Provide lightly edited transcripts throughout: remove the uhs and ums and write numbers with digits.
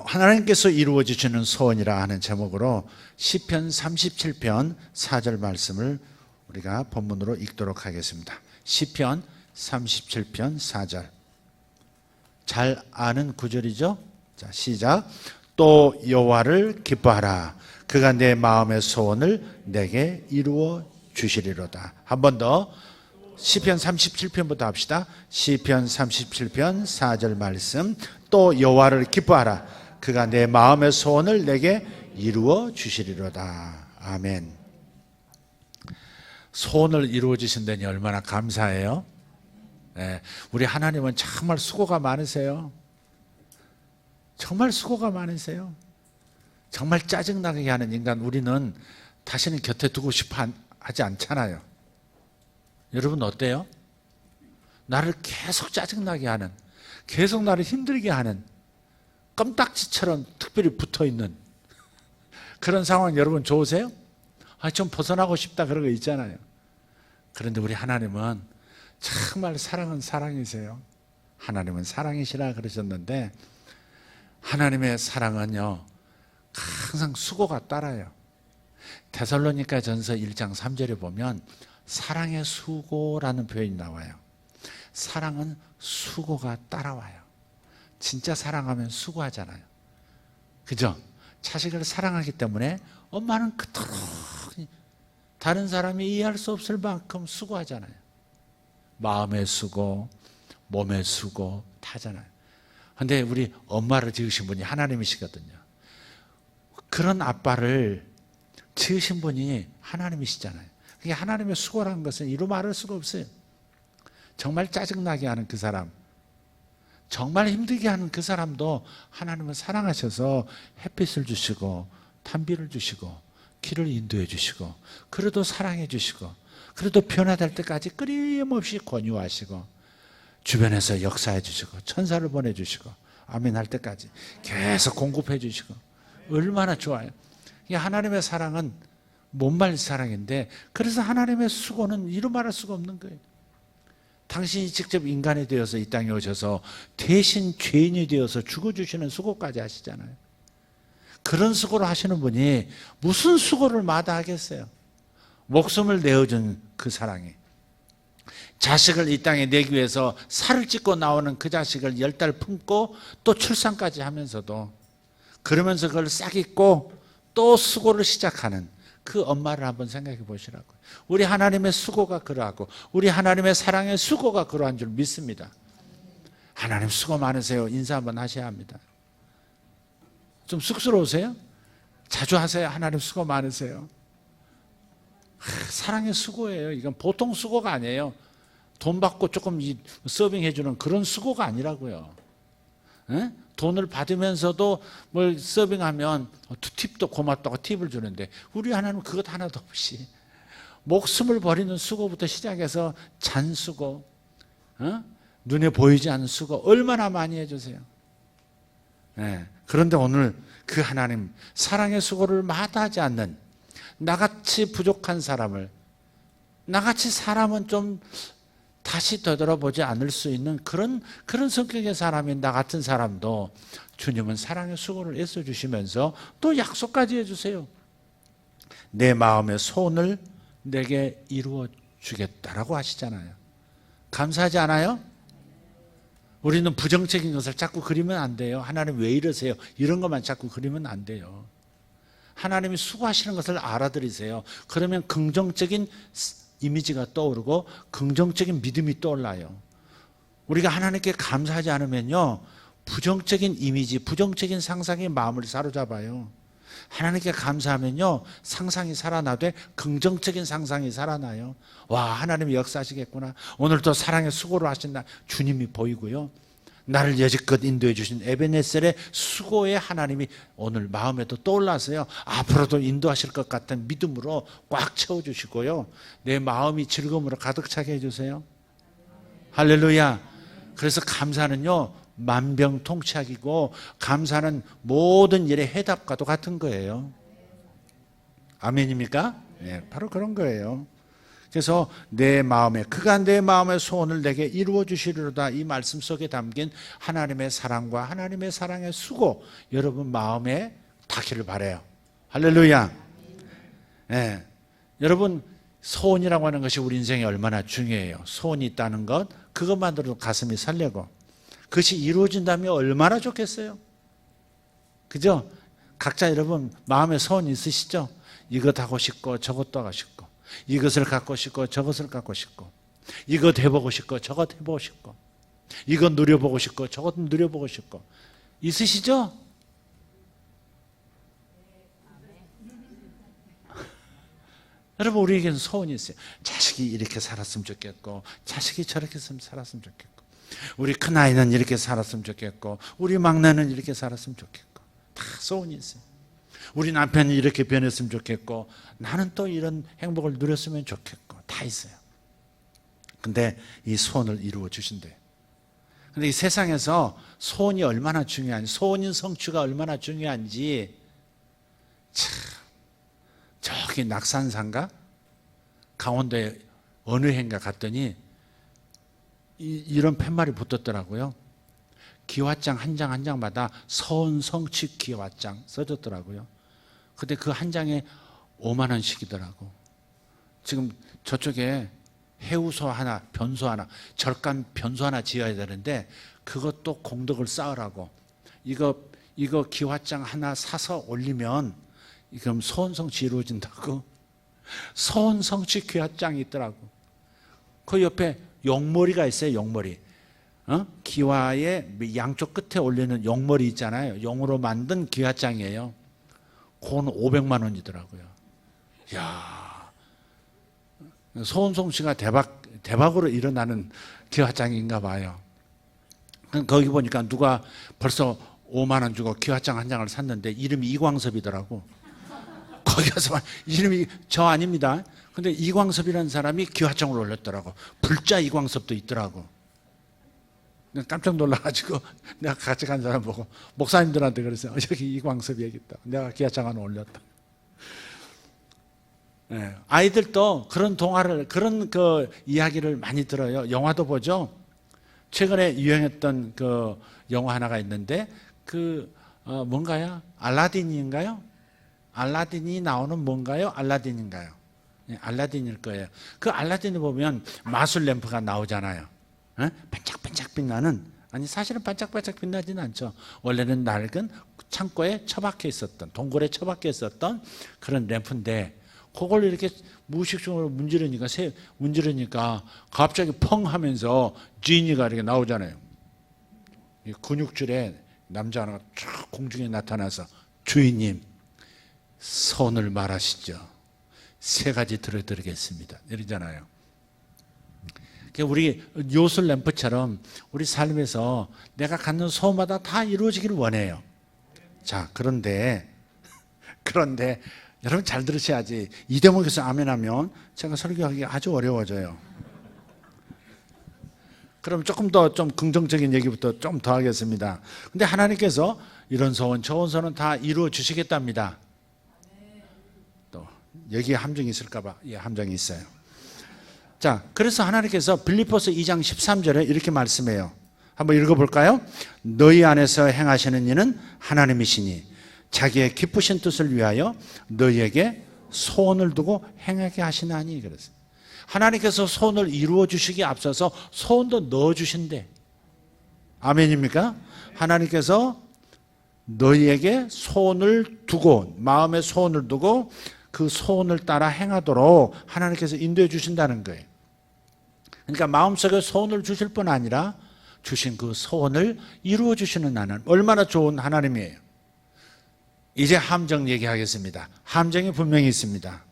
하나님께서 이루어 주시는 소원이라 하는 제목으로 시편 37편 4절 말씀을 우리가 본문으로 읽도록 하겠습니다. 시편 37편 4절. 잘 아는 구절이죠. 자, 시작. 또 여호와를 기뻐하라. 그가 내 마음의 소원을 내게 이루어 주시리로다. 한 번 더. 시편 37편부터 합시다. 시편 37편 4절 말씀. 또 여호와를 기뻐하라. 그가 내 마음의 소원을 내게 이루어 주시리로다. 아멘. 소원을 이루어 주신다니 얼마나 감사해요. 네, 우리 하나님은 정말 수고가 많으세요. 정말 수고가 많으세요. 정말 짜증나게 하는 인간 우리는 다시는 곁에 두고 싶어 하지 않잖아요. 여러분 어때요? 나를 계속 짜증나게 하는, 계속 나를 힘들게 하는, 껌딱지처럼 특별히 붙어있는 그런 상황 여러분 좋으세요? 좀 벗어나고 싶다 그런 거 있잖아요. 그런데 우리 하나님은 정말 사랑은 사랑이세요. 하나님은 사랑이시라 그러셨는데 하나님의 사랑은요 항상 수고가 따라요. 데살로니가 전서 1장 3절에 보면 사랑의 수고라는 표현이 나와요. 사랑은 수고가 따라와요. 진짜 사랑하면 수고하잖아요. 그죠? 자식을 사랑하기 때문에 엄마는 그토록 다른 사람이 이해할 수 없을 만큼 수고하잖아요. 마음의 수고, 몸의 수고 다 하잖아요. 그런데 우리 엄마를 지으신 분이 하나님이시거든요. 그런 아빠를 지으신 분이 하나님이시잖아요. 그게 하나님의 수고라는 것은 이루 말할 수가 없어요. 정말 짜증나게 하는 그 사람, 정말 힘들게 하는 그 사람도 하나님은 사랑하셔서 햇빛을 주시고 탄비를 주시고 길을 인도해 주시고 그래도 사랑해 주시고 그래도 변화될 때까지 끊임없이 권유하시고 주변에서 역사해 주시고 천사를 보내주시고 아멘 할 때까지 계속 공급해 주시고 얼마나 좋아요. 하나님의 사랑은 못말 사랑인데 그래서 하나님의 수고는 이루 말할 수가 없는 거예요. 당신이 직접 인간이 되어서 이 땅에 오셔서 대신 죄인이 되어서 죽어주시는 수고까지 하시잖아요. 그런 수고를 하시는 분이 무슨 수고를 마다하겠어요. 목숨을 내어준 그 사랑이, 자식을 이 땅에 내기 위해서 살을 찢고 나오는 그 자식을 10달 품고 또 출산까지 하면서도 그러면서 그걸 싹 잊고 또 수고를 시작하는 그 엄마를 한번 생각해 보시라고요. 우리 하나님의 수고가 그러하고 우리 하나님의 사랑의 수고가 그러한 줄 믿습니다. 하나님 수고 많으세요. 인사 한번 하셔야 합니다. 좀 쑥스러우세요? 자주 하세요. 하나님 수고 많으세요. 사랑의 수고예요. 이건 보통 수고가 아니에요. 돈 받고 조금 서빙해 주는 그런 수고가 아니라고요. 에? 돈을 받으면서도 뭘 서빙하면 팁도 고맙다고 팁을 주는데 우리 하나님은 그것 하나도 없이 목숨을 버리는 수고부터 시작해서 잔수고 눈에 보이지 않는 수고 얼마나 많이 해주세요. 네. 그런데 오늘 그 하나님 사랑의 수고를 마다하지 않는 나같이 부족한 사람을, 나같이 사람은 좀 다시 되돌아보지 않을 수 있는 그런 성격의 사람인 나 같은 사람도 주님은 사랑의 수고를 애써주시면서 또 약속까지 해주세요. 내 마음의 소원을 내게 이루어 주겠다라고 하시잖아요. 감사하지 않아요? 우리는 부정적인 것을 자꾸 그리면 안 돼요. 하나님 왜 이러세요? 이런 것만 자꾸 그리면 안 돼요. 하나님이 수고하시는 것을 알아들이세요. 그러면 긍정적인 이미지가 떠오르고 긍정적인 믿음이 떠올라요. 우리가 하나님께 감사하지 않으면요 부정적인 이미지, 부정적인 상상이 마음을 사로잡아요. 하나님께 감사하면요 상상이 살아나되 긍정적인 상상이 살아나요. 와, 하나님이 역사하시겠구나. 오늘도 사랑의 수고를 하신다. 주님이 보이고요. 나를 여지껏 인도해 주신 에베네셀의 수고의 하나님이 오늘 마음에도 떠올라서요 앞으로도 인도하실 것 같은 믿음으로 꽉 채워주시고요 내 마음이 즐거움으로 가득 차게 해주세요. 할렐루야. 그래서 감사는요 만병통치약이고 감사는 모든 일의 해답과도 같은 거예요. 아멘입니까? 네, 바로 그런 거예요. 그래서 내 마음에 그가 내 마음의 소원을 내게 이루어 주시리로다. 이 말씀 속에 담긴 하나님의 사랑과 하나님의 사랑의 수고 여러분 마음에 닿기를 바라요. 할렐루야. 네. 여러분 소원이라고 하는 것이 우리 인생에 얼마나 중요해요. 소원이 있다는 것 그것만으로도 가슴이 설레고 그것이 이루어진다면 얼마나 좋겠어요. 그죠? 각자 여러분 마음에 소원이 있으시죠? 이것 하고 싶고 저것도 하고 싶고 이것을 갖고 싶고 저것을 갖고 싶고 이것 해보고 싶고 저것 해보고 싶고 이것 누려보고 싶고 저것 누려보고 싶고 있으시죠? 여러분 우리에게는 소원이 있어요. 자식이 이렇게 살았으면 좋겠고 자식이 저렇게 살았으면 좋겠고 우리 큰아이는 이렇게 살았으면 좋겠고 우리 막내는 이렇게 살았으면 좋겠고 다 소원이 있어요. 우리 남편이 이렇게 변했으면 좋겠고 나는 또 이런 행복을 누렸으면 좋겠고 다 있어요. 근데 이 소원을 이루어 주신대요. 근데 이 세상에서 소원이 얼마나 중요한지 소원인 성취가 얼마나 중요한지 참 저기 낙산산가 강원도에 어느 해인가 갔더니 이런 팻말이 붙었더라고요. 기와장 한 장 한 장마다 소원 성취 기와장 써졌더라고요. 근데 그 한 장에 5만 원씩이더라고. 지금 저쪽에 해우소 하나, 변소 하나, 절간 변소 하나 지어야 되는데 그것도 공덕을 쌓으라고. 이거 기와장 하나 사서 올리면 그럼 소원 성취 이루어진다고. 소원 성취 기와장이 있더라고. 그 옆에 용머리가 있어요. 용머리. 기와의 양쪽 끝에 올리는 용머리 있잖아요. 용으로 만든 기와장이에요. 그건 500만 원이더라고요. 이야, 소원 성취가 대박으로 일어나는 기와장인가 봐요. 거기 보니까 누가 벌써 5만 원 주고 기와장 한 장을 샀는데 이름이 이광섭이더라고. 거기 가서 이름이 저 아닙니다. 근데 이광섭이라는 사람이 기와장을 올렸더라고. 불자 이광섭도 있더라고. 깜짝 놀라가지고 내가 같이 간 사람 보고 목사님들한테 그랬어요. 여기 이광섭이 여기 있다. 내가 기와장 하나 올렸다. 네. 아이들도 그런 동화를 그런 그 이야기를 많이 들어요. 영화도 보죠. 최근에 유행했던 그 영화 하나가 있는데 그 뭔가요? 알라딘인가요? 알라딘이 나오는 뭔가요? 알라딘인가요? 네, 알라딘일 거예요. 그 알라딘을 보면 마술 램프가 나오잖아요. 반짝반짝 빛나는, 아니 사실은 반짝반짝 빛나지는 않죠. 원래는 낡은 창고에 처박혀 있었던, 동굴에 처박혀 있었던 그런 램프인데 그걸 이렇게 무의식적으로 문지르니까 갑자기 펑 하면서 지니가 이렇게 나오잖아요. 이 근육줄에 남자 하나가 쫙 공중에 나타나서 주인님 손을 말하시죠. 3가지 들어드리겠습니다. 이러잖아요. 우리 요술 램프처럼 우리 삶에서 내가 갖는 소원마다 다 이루어지기를 원해요. 자, 그런데 여러분 잘 들으셔야지. 이 대목에서 아멘하면 제가 설교하기 아주 어려워져요. 그럼 조금 더 좀 긍정적인 얘기부터 좀 더 하겠습니다. 근데 하나님께서 이런 소원, 저런 소원 다 이루어 주시겠답니다. 또 여기에 함정이 있을까 봐. 예, 함정이 있어요. 자, 그래서 하나님께서 빌립보서 2장 13절에 이렇게 말씀해요. 한번 읽어볼까요? 너희 안에서 행하시는 이는 하나님이시니 자기의 기쁘신 뜻을 위하여 너희에게 소원을 두고 행하게 하시나니. 그랬어요. 하나님께서 소원을 이루어 주시기에 앞서서 소원도 넣어 주신대. 아멘입니까? 하나님께서 너희에게 소원을 두고, 마음에 소원을 두고 그 소원을 따라 행하도록 하나님께서 인도해 주신다는 거예요. 그러니까 마음속에 소원을 주실 뿐 아니라 주신 그 소원을 이루어 주시는 하나님, 얼마나 좋은 하나님이에요. 이제 함정 얘기하겠습니다. 함정이 분명히 있습니다.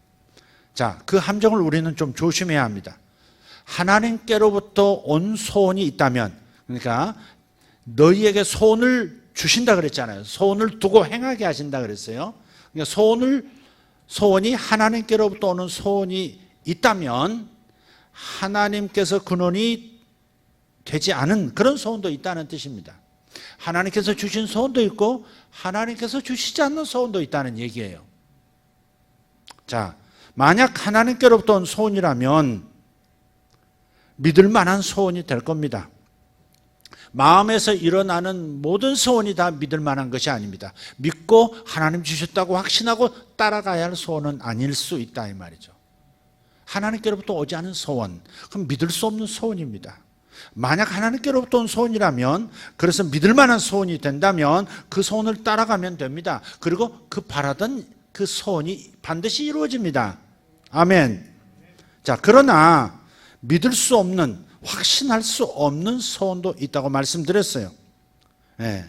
자, 그 함정을 우리는 좀 조심해야 합니다. 하나님께로부터 온 소원이 있다면, 그러니까 너희에게 소원을 주신다 그랬잖아요. 소원을 두고 행하게 하신다 그랬어요. 그러니까 소원이 하나님께로부터 오는 소원이 있다면 하나님께서 근원이 되지 않은 그런 소원도 있다는 뜻입니다. 하나님께서 주신 소원도 있고 하나님께서 주시지 않는 소원도 있다는 얘기예요. 자, 만약 하나님께로부터 온 소원이라면 믿을 만한 소원이 될 겁니다. 마음에서 일어나는 모든 소원이 다 믿을 만한 것이 아닙니다. 믿고 하나님 주셨다고 확신하고 따라가야 할 소원은 아닐 수 있다 이 말이죠. 하나님께로부터 오지 않은 소원, 그럼 믿을 수 없는 소원입니다. 만약 하나님께로부터 온 소원이라면, 그래서 믿을 만한 소원이 된다면 그 소원을 따라가면 됩니다. 그리고 그 바라던 그 소원이 반드시 이루어집니다. 아멘. 자, 그러나 믿을 수 없는, 확신할 수 없는 소원도 있다고 말씀드렸어요. 네.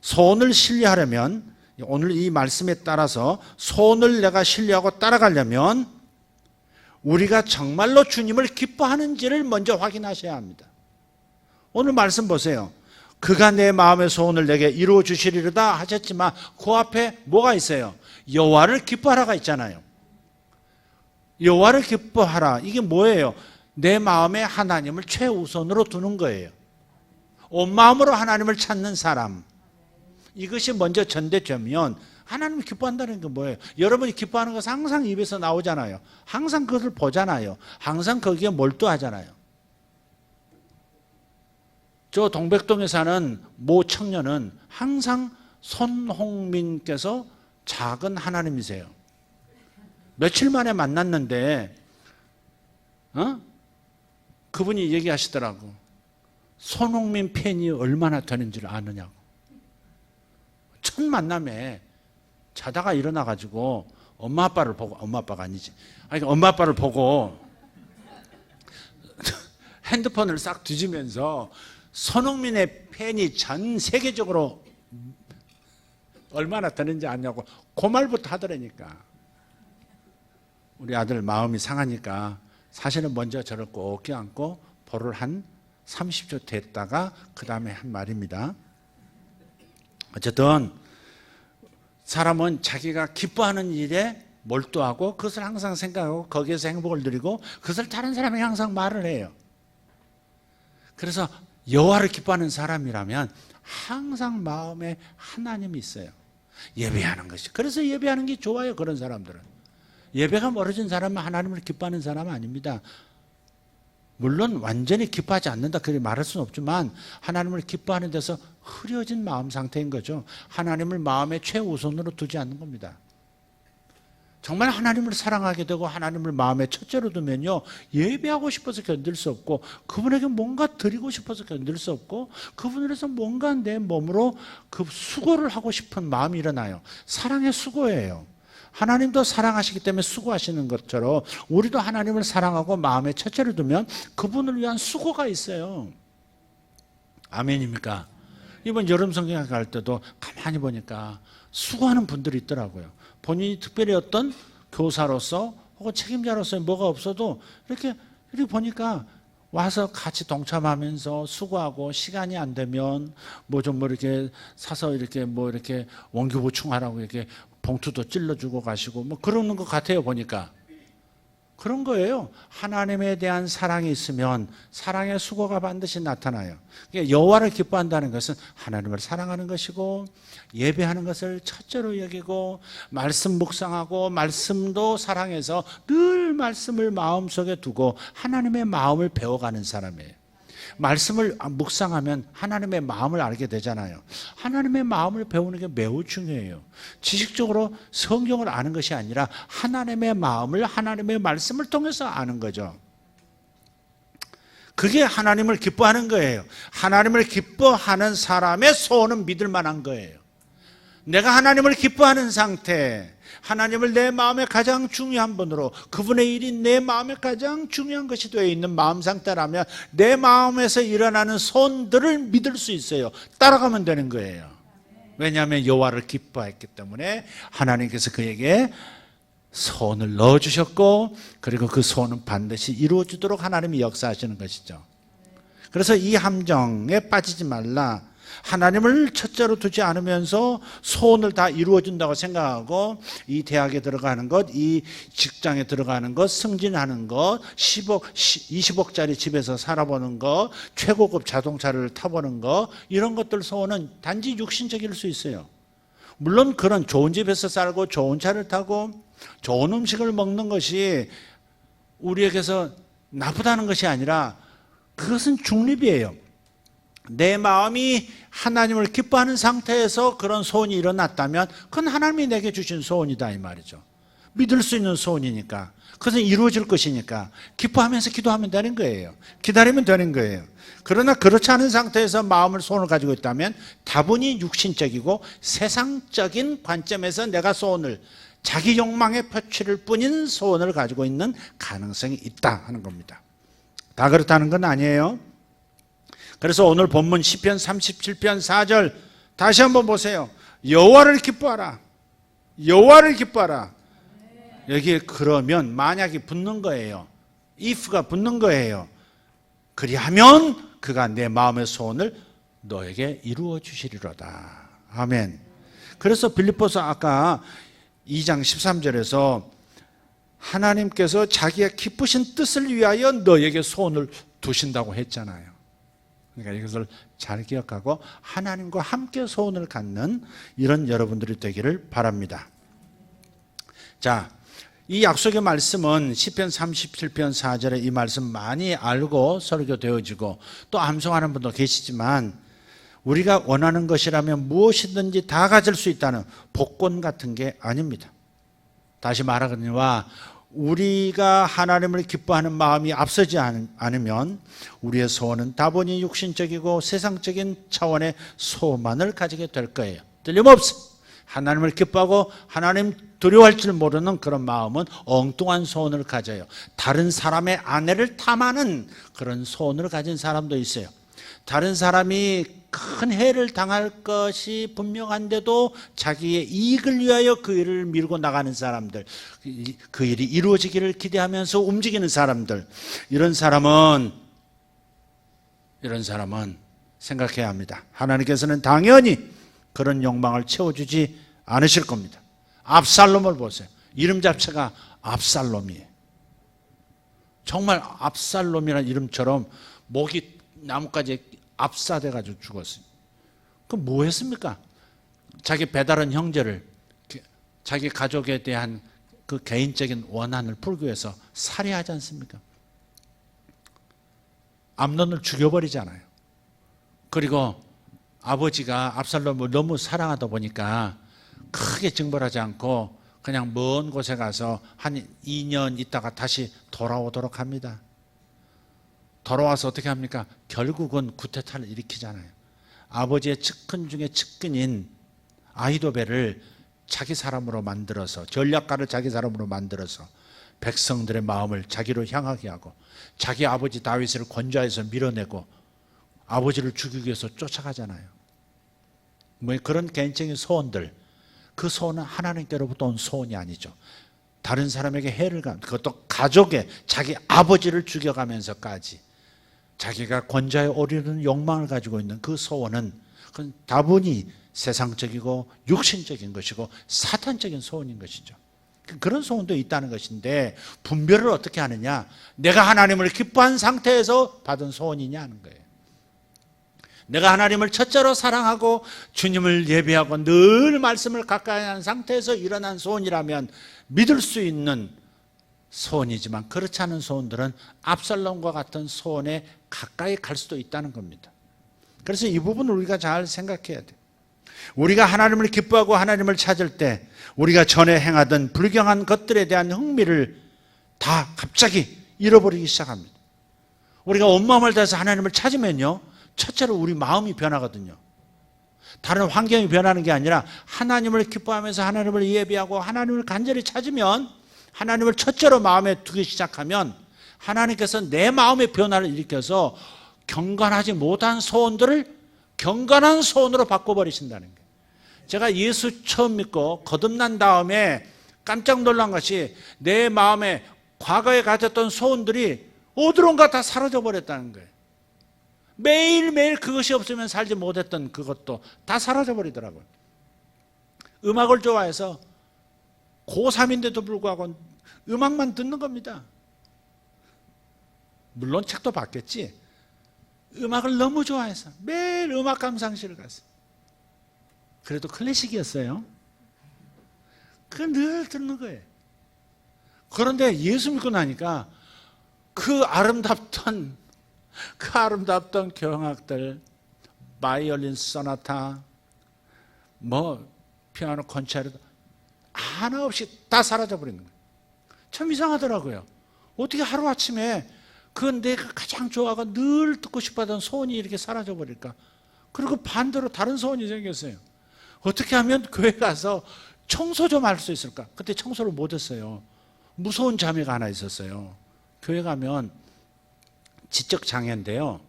소원을 신뢰하려면, 오늘 이 말씀에 따라서 소원을 내가 신뢰하고 따라가려면 우리가 정말로 주님을 기뻐하는지를 먼저 확인하셔야 합니다. 오늘 말씀 보세요. 그가 내 마음의 소원을 내게 이루어 주시리로다 하셨지만 그 앞에 뭐가 있어요? 여호와를 기뻐하라가 있잖아요. 여호와를 기뻐하라. 이게 뭐예요? 내 마음에 하나님을 최우선으로 두는 거예요. 온 마음으로 하나님을 찾는 사람. 이것이 먼저 전제되면 하나님을 기뻐한다는 게 뭐예요? 여러분이 기뻐하는 것은 항상 입에서 나오잖아요. 항상 그것을 보잖아요. 항상 거기에 몰두하잖아요. 저 동백동에 사는 모 청년은 항상 손홍민께서 작은 하나님이세요. 며칠 만에 만났는데 그분이 얘기하시더라고. 손흥민 팬이 얼마나 되는지를 아느냐고. 첫 만남에 자다가 일어나가지고 엄마 아빠를 보고, 엄마 아빠가 아니지, 아니 엄마 아빠를 보고 핸드폰을 싹 뒤지면서 손흥민의 팬이 전 세계적으로 얼마나 되는지 아냐고 그 말부터 하더라니까. 우리 아들 마음이 상하니까 사실은 먼저 저를 꼭 껴안고 볼을 한 30초 됐다가 그 다음에 한 말입니다. 어쨌든 사람은 자기가 기뻐하는 일에 몰두하고 그것을 항상 생각하고 거기에서 행복을 누리고 그것을 다른 사람에게 항상 말을 해요. 그래서 여호와를 기뻐하는 사람이라면 항상 마음에 하나님이 있어요. 예배하는 것이. 그래서 예배하는 게 좋아요. 그런 사람들은. 예배가 멀어진 사람은 하나님을 기뻐하는 사람은 아닙니다. 물론 완전히 기뻐하지 않는다 그렇게 말할 수는 없지만 하나님을 기뻐하는 데서 흐려진 마음 상태인 거죠. 하나님을 마음의 최우선으로 두지 않는 겁니다. 정말 하나님을 사랑하게 되고 하나님을 마음의 첫째로 두면요, 예배하고 싶어서 견딜 수 없고 그분에게 뭔가 드리고 싶어서 견딜 수 없고 그분을 위해서 뭔가 내 몸으로 그 수고를 하고 싶은 마음이 일어나요. 사랑의 수고예요. 하나님도 사랑하시기 때문에 수고하시는 것처럼 우리도 하나님을 사랑하고 마음의 첫째를 두면 그분을 위한 수고가 있어요. 아멘입니까? 이번 여름 성경 갈 때도 가만히 보니까 수고하는 분들이 있더라고요. 본인이 특별히 어떤 교사로서 혹은 책임자로서 뭐가 없어도 이렇게 보니까 와서 같이 동참하면서 수고하고 시간이 안 되면 뭐 좀 이렇게 사서 이렇게 원기 보충하라고 이렇게 봉투도 찔러주고 가시고 뭐 그러는 것 같아요. 보니까 그런 거예요. 하나님에 대한 사랑이 있으면 사랑의 수고가 반드시 나타나요. 그러니까 여호와를 기뻐한다는 것은 하나님을 사랑하는 것이고 예배하는 것을 첫째로 여기고 말씀 묵상하고 말씀도 사랑해서 늘 말씀을 마음속에 두고 하나님의 마음을 배워가는 사람이에요. 말씀을 묵상하면 하나님의 마음을 알게 되잖아요. 하나님의 마음을 배우는 게 매우 중요해요. 지식적으로 성경을 아는 것이 아니라 하나님의 마음을 하나님의 말씀을 통해서 아는 거죠. 그게 하나님을 기뻐하는 거예요. 하나님을 기뻐하는 사람의 소원은 믿을 만한 거예요. 내가 하나님을 기뻐하는 상태, 하나님을 내 마음의 가장 중요한 분으로, 그분의 일이 내 마음의 가장 중요한 것이 되어 있는 마음 상태라면 내 마음에서 일어나는 소원들을 믿을 수 있어요. 따라가면 되는 거예요. 왜냐하면 여호와를 기뻐했기 때문에 하나님께서 그에게 소원을 넣어주셨고 그리고 그 소원은 반드시 이루어지도록 하나님이 역사하시는 것이죠. 그래서 이 함정에 빠지지 말라. 하나님을 첫째로 두지 않으면서 소원을 다 이루어진다고 생각하고 이 대학에 들어가는 것, 이 직장에 들어가는 것, 승진하는 것, 10억, 20억짜리 집에서 살아보는 것, 최고급 자동차를 타보는 것, 이런 것들 소원은 단지 육신적일 수 있어요. 물론 그런 좋은 집에서 살고 좋은 차를 타고 좋은 음식을 먹는 것이 우리에게서 나쁘다는 것이 아니라 그것은 중립이에요. 내 마음이 하나님을 기뻐하는 상태에서 그런 소원이 일어났다면 그건 하나님이 내게 주신 소원이다 이 말이죠. 믿을 수 있는 소원이니까, 그것은 이루어질 것이니까 기뻐하면서 기도하면 되는 거예요. 기다리면 되는 거예요. 그러나 그렇지 않은 상태에서 마음을 소원을 가지고 있다면 다분히 육신적이고 세상적인 관점에서 내가 소원을, 자기 욕망의 표출일 뿐인 소원을 가지고 있는 가능성이 있다 하는 겁니다. 다 그렇다는 건 아니에요. 그래서 오늘 본문 시편 37편 4절 다시 한번 보세요. 여호와를 기뻐하라. 여호와를 기뻐하라. 여기에 그러면 만약이 붙는 거예요. if가 붙는 거예요. 그리하면 그가 내 마음의 소원을 너에게 이루어 주시리로다. 아멘. 그래서 빌립보서 아까 2장 13절에서 하나님께서 자기의 기쁘신 뜻을 위하여 너에게 소원을 두신다고 했잖아요. 그러니까 이것을 잘 기억하고 하나님과 함께 소원을 갖는 이런 여러분들이 되기를 바랍니다. 자, 이 약속의 말씀은 시편 37편 4절에 이 말씀 많이 알고 설교되어지고 또 암송하는 분도 계시지만, 우리가 원하는 것이라면 무엇이든지 다 가질 수 있다는 복권 같은 게 아닙니다. 다시 말하거니와 우리가 하나님을 기뻐하는 마음이 앞서지 않으면 우리의 소원은 다분히 육신적이고 세상적인 차원의 소원만을 가지게 될 거예요. 틀림없어. 하나님을 기뻐하고 하나님 두려워할 줄 모르는 그런 마음은 엉뚱한 소원을 가져요. 다른 사람의 아내를 탐하는 그런 소원을 가진 사람도 있어요. 다른 사람이 큰 해를 당할 것이 분명한데도 자기의 이익을 위하여 그 일을 밀고 나가는 사람들, 그 일이 이루어지기를 기대하면서 움직이는 사람들, 이런 사람은 생각해야 합니다. 하나님께서는 당연히 그런 욕망을 채워주지 않으실 겁니다. 압살롬을 보세요. 이름 자체가 압살롬이에요. 정말 압살롬이라는 이름처럼 목이 나뭇가지에 압사돼가지고 죽었어요. 그럼 뭐 했습니까? 자기 배다른 형제를, 자기 가족에 대한 그 개인적인 원한을 풀기 위해서 살해하지 않습니까? 암논을 죽여버리잖아요. 그리고 아버지가 압살롬을 너무 사랑하다 보니까 크게 징벌하지 않고 그냥 먼 곳에 가서 한 2년 있다가 다시 돌아오도록 합니다. 돌아와서 어떻게 합니까? 결국은 쿠데타를 일으키잖아요. 아버지의 측근 중에 측근인 아히도벨을 자기 사람으로 만들어서, 전략가를 자기 사람으로 만들어서 백성들의 마음을 자기로 향하게 하고 자기 아버지 다윗을 권좌에서 밀어내고 아버지를 죽이기 위해서 쫓아가잖아요. 뭐 그런 개인적인 소원들, 그 소원은 하나님께로부터 온 소원이 아니죠. 다른 사람에게 해를 가는, 그것도 가족의 자기 아버지를 죽여가면서까지 자기가 권좌에 오르는 욕망을 가지고 있는 그 소원은 그건 다분히 세상적이고 육신적인 것이고 사탄적인 소원인 것이죠. 그런 소원도 있다는 것인데 분별을 어떻게 하느냐? 내가 하나님을 기뻐한 상태에서 받은 소원이냐 하는 거예요. 내가 하나님을 첫째로 사랑하고 주님을 예배하고 늘 말씀을 가까이 하는 상태에서 일어난 소원이라면 믿을 수 있는 소원이지만, 그렇지 않은 소원들은 압살롬과 같은 소원에 가까이 갈 수도 있다는 겁니다. 그래서 이 부분을 우리가 잘 생각해야 돼요. 우리가 하나님을 기뻐하고 하나님을 찾을 때 우리가 전에 행하던 불경한 것들에 대한 흥미를 다 갑자기 잃어버리기 시작합니다. 우리가 온 마음을 다해서 하나님을 찾으면요, 첫째로 우리 마음이 변하거든요. 다른 환경이 변하는 게 아니라 하나님을 기뻐하면서 하나님을 예배하고 하나님을 간절히 찾으면, 하나님을 첫째로 마음에 두기 시작하면 하나님께서 내 마음의 변화를 일으켜서 경건하지 못한 소원들을 경건한 소원으로 바꿔버리신다는 거예요. 제가 예수 처음 믿고 거듭난 다음에 깜짝 놀란 것이 내 마음에 과거에 가졌던 소원들이 어디론가 다 사라져 버렸다는 거예요. 매일매일 그것이 없으면 살지 못했던 그것도 다 사라져 버리더라고요. 음악을 좋아해서 고3인데도 불구하고 음악만 듣는 겁니다. 물론 책도 봤겠지. 음악을 너무 좋아해서 매일 음악 감상실을 갔어요. 그래도 클래식이었어요. 그걸 늘 듣는 거예요. 그런데 예수 믿고 나니까 그 아름답던 교향악들, 바이올린 소나타, 피아노 콘체르토 하나 없이 다 사라져버리는 거예요. 참 이상하더라고요. 어떻게 하루아침에 그 내가 가장 좋아하고 늘 듣고 싶었던 소원이 이렇게 사라져버릴까? 그리고 반대로 다른 소원이 생겼어요. 어떻게 하면 교회 가서 청소 좀 할 수 있을까? 그때 청소를 못했어요. 무서운 자매가 하나 있었어요. 교회 가면 지적장애인데요.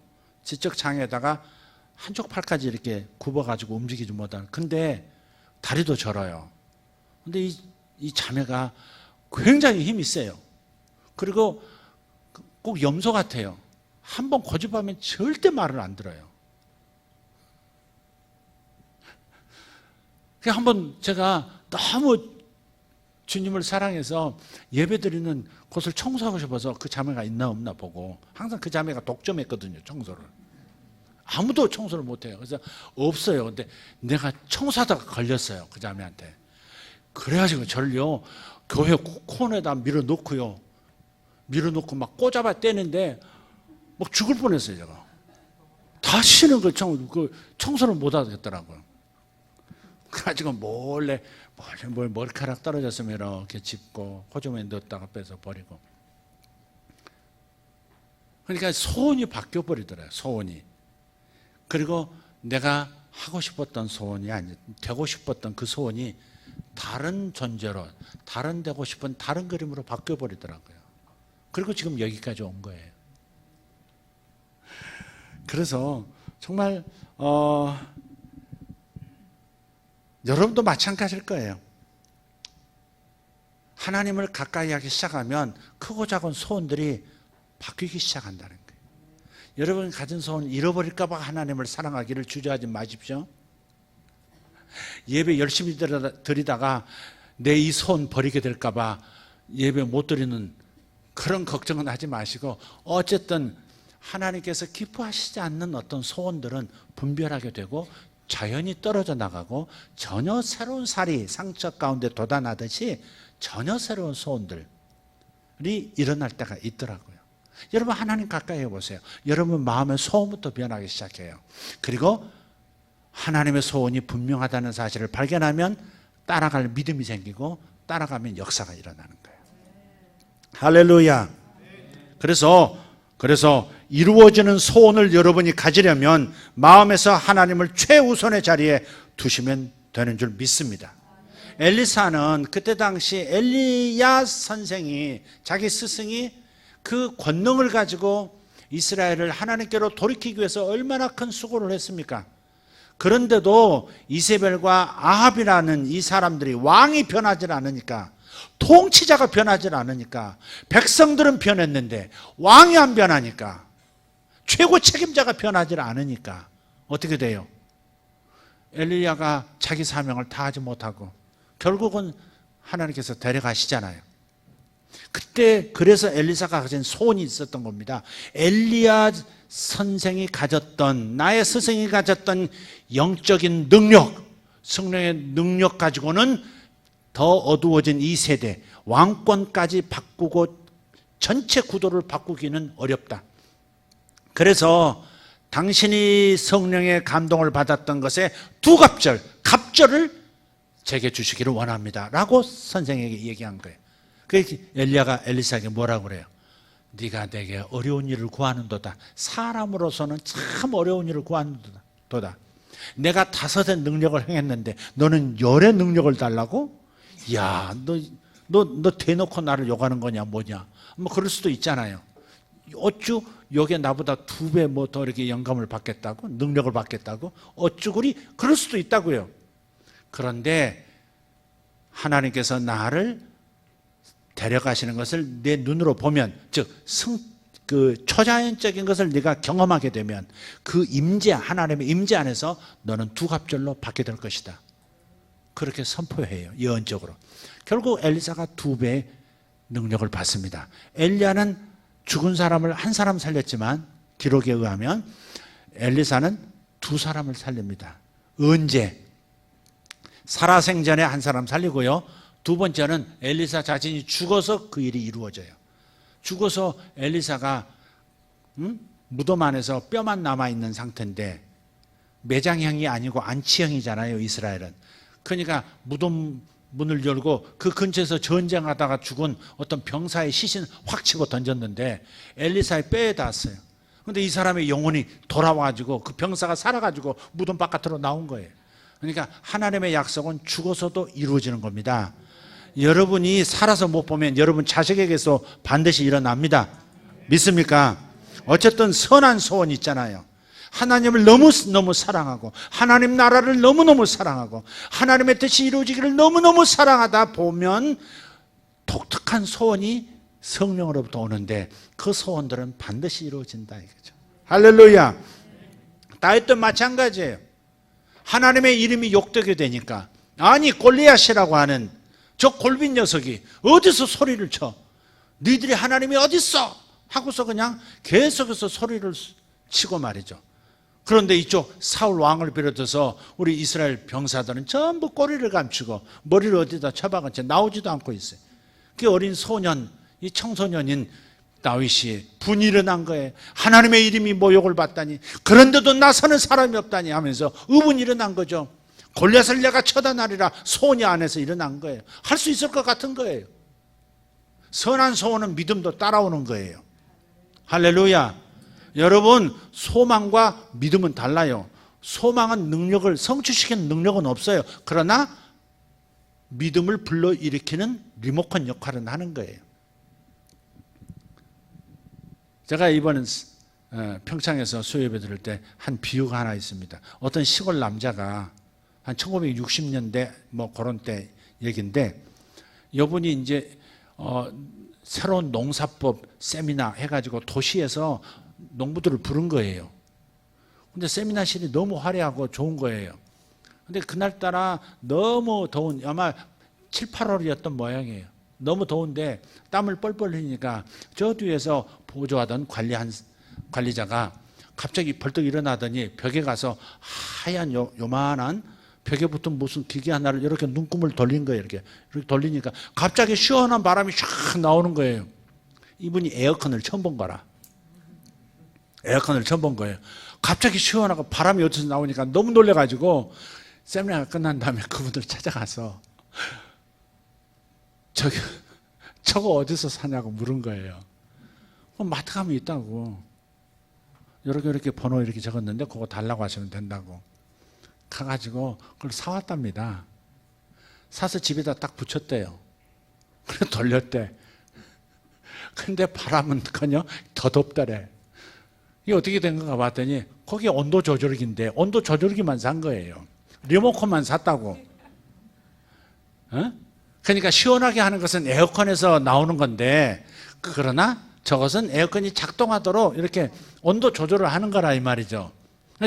지적장애에다가 한쪽 팔까지 이렇게 굽어가지고 움직이지 못하는. 근데 다리도 절어요. 근데 이 자매가 굉장히 힘이 세요. 그리고 꼭 염소 같아요. 한번 고집하면 절대 말을 안 들어요. 한번 제가 너무 주님을 사랑해서 예배드리는 곳을 청소하고 싶어서 그 자매가 있나 없나 보고, 항상 그 자매가 독점했거든요, 청소를. 아무도 청소를 못해요. 그래서 없어요. 근데 내가 청소하다가 걸렸어요, 그 자매한테. 그래가지고 저를요, 교회 코너에다 밀어놓고 막 꼬잡아 떼는데 막 죽을 뻔했어요, 제가. 다시는 그 청소를 못 하겠더라고요. 그래가지고 몰래 머리카락 떨어졌으면 이렇게 짚고 호주머니에 넣었다가 빼서 버리고. 그러니까 소원이 바뀌어 버리더라고요, 소원이. 그리고 내가 하고 싶었던 소원이 아니, 되고 싶었던 그 소원이 다른 존재로, 다른 되고 싶은 다른 그림으로 바뀌어 버리더라고요. 그리고 지금 여기까지 온 거예요. 그래서 정말 여러분도 마찬가지일 거예요. 하나님을 가까이 하기 시작하면 크고 작은 소원들이 바뀌기 시작한다는 거예요. 여러분 가진 소원 잃어버릴까 봐 하나님을 사랑하기를 주저하지 마십시오. 예배 열심히 드리다가 내 이 소원 버리게 될까 봐 예배 못 드리는 그런 걱정은 하지 마시고, 어쨌든 하나님께서 기뻐하시지 않는 어떤 소원들은 분별하게 되고 자연히 떨어져 나가고, 전혀 새로운 살이 상처 가운데 돋아나듯이 전혀 새로운 소원들이 일어날 때가 있더라고요. 여러분 하나님 가까이 해보세요. 여러분 마음의 소원부터 변하기 시작해요. 그리고 하나님의 소원이 분명하다는 사실을 발견하면 따라갈 믿음이 생기고, 따라가면 역사가 일어나는 거예요. 할렐루야. 그래서 이루어지는 소원을 여러분이 가지려면 마음에서 하나님을 최우선의 자리에 두시면 되는 줄 믿습니다. 엘리사는 그때 당시 엘리야 선생이, 자기 스승이 그 권능을 가지고 이스라엘을 하나님께로 돌이키기 위해서 얼마나 큰 수고를 했습니까? 그런데도 이세벨과 아합이라는 이 사람들이, 왕이 변하지 않으니까, 통치자가 변하지 않으니까, 백성들은 변했는데 왕이 안 변하니까, 최고 책임자가 변하지 않으니까 어떻게 돼요? 엘리야가 자기 사명을 다하지 못하고 결국은 하나님께서 데려가시잖아요. 그때 그래서 엘리사가 가진 소원이 있었던 겁니다. 엘리야 선생이 가졌던, 나의 스승이 가졌던 영적인 능력, 성령의 능력 가지고는 더 어두워진 이 세대, 왕권까지 바꾸고 전체 구도를 바꾸기는 어렵다. 그래서 당신이 성령의 감동을 받았던 것에 갑절을 제게 주시기를 원합니다 라고 선생에게 얘기한 거예요. 그래서 엘리야가 엘리사에게 뭐라고 그래요? 네가 내게 어려운 일을 구하는도다. 사람으로서는 참 어려운 일을 구하는도다. 내가 5의 능력을 행했는데 너는 10의 능력을 달라고? 야, 너 대놓고 나를 욕하는 거냐 뭐냐, 뭐 그럴 수도 있잖아요. 어쭈 여기에 나보다 2배 뭐 더 이렇게 영감을 받겠다고, 능력을 받겠다고, 어쭈 그럴 수도 있다고요. 그런데 하나님께서 나를 데려가시는 것을 내 눈으로 보면, 즉 그 초자연적인 것을 네가 경험하게 되면 그 임재, 하나님의 임재 안에서 너는 2갑절로 받게 될 것이다. 그렇게 선포해요, 예언적으로. 결국 엘리사가 2배의 능력을 받습니다. 엘리야는 죽은 사람을 1사람 살렸지만 기록에 의하면 엘리사는 2사람을 살립니다. 언제? 살아생전에 1사람 살리고요, 두 번째는 엘리사 자신이 죽어서 그 일이 이루어져요. 죽어서 엘리사가 무덤 안에서 뼈만 남아있는 상태인데, 매장형이 아니고 안치형이잖아요, 이스라엘은. 그러니까 무덤 문을 열고 그 근처에서 전쟁하다가 죽은 어떤 병사의 시신 확 치고 던졌는데 엘리사의 뼈에 닿았어요. 그런데 이 사람의 영혼이 돌아와가지고 그 병사가 살아가지고 무덤 바깥으로 나온 거예요. 그러니까 하나님의 약속은 죽어서도 이루어지는 겁니다. 여러분이 살아서 못 보면 여러분 자식에게서 반드시 일어납니다. 믿습니까? 어쨌든 선한 소원이 있잖아요. 하나님을 너무너무 사랑하고 하나님 나라를 너무너무 사랑하고 하나님의 뜻이 이루어지기를 너무너무 사랑하다 보면 독특한 소원이 성령으로부터 오는데 그 소원들은 반드시 이루어진다 이거죠. 할렐루야. 다윗도 마찬가지예요. 하나님의 이름이 욕되게 되니까, 아니 골리앗이라고 하는 저 골빈 녀석이 어디서 소리를 쳐? 너희들이 하나님이 어딨어? 하고서 그냥 계속해서 소리를 치고 말이죠. 그런데 이쪽 사울 왕을 비롯해서 우리 이스라엘 병사들은 전부 꼬리를 감추고 머리를 어디다 처박은 채 나오지도 않고 있어요. 그 어린 소년, 이 청소년인 다윗이 분이 일어난 거예요. 하나님의 이름이 모욕을 받다니, 그런데도 나서는 사람이 없다니 하면서 의분이 일어난 거죠. 골리앗을 내가 처단하리라 소원이 안에서 일어난 거예요. 할 수 있을 것 같은 거예요. 선한 소원은 믿음도 따라오는 거예요. 할렐루야. 여러분, 소망과 믿음은 달라요. 소망은 능력을 성취시키는 능력은 없어요. 그러나 믿음을 불러일으키는 리모컨 역할은 하는 거예요. 제가 이번에 평창에서 수요예배 드릴 때 한 비유가 하나 있습니다. 어떤 시골 남자가 한 1960년대 뭐 그런 때 얘기인데, 이분이 이제 새로운 농사법 세미나 해가지고 도시에서 농부들을 부른 거예요. 근데 세미나실이 너무 화려하고 좋은 거예요. 근데 그날따라 너무 더운, 아마 7, 8월이었던 모양이에요. 너무 더운데 땀을 뻘뻘 흘리니까 저 뒤에서 보조하던 관리자가 갑자기 벌떡 일어나더니 벽에 가서 하얀 요만한 벽에 붙은 무슨 기계 하나를 이렇게 눈금을 돌린 거예요. 이렇게 돌리니까 갑자기 시원한 바람이 샥 나오는 거예요. 이분이 에어컨을 처음 본 거라. 에어컨을 처음 본 거예요. 갑자기 시원하고 바람이 어디서 나오니까 너무 놀래가지고 세미나가 끝난 다음에 그분들 찾아가서 저거 어디서 사냐고 물은 거예요. 마트 가면 있다고. 이렇게 번호 이렇게 적었는데 그거 달라고 하시면 된다고. 가가지고 그걸 사왔답니다. 사서 집에다 딱 붙였대요. 그래 돌렸대. 근데 바람은커녕 더 덥더래. 이게 어떻게 된 건가 봤더니 거기 온도 조절기인데 온도 조절기만 산 거예요. 리모컨만 샀다고. 그러니까 시원하게 하는 것은 에어컨에서 나오는 건데, 그러나 저것은 에어컨이 작동하도록 이렇게 온도 조절을 하는 거라 이 말이죠.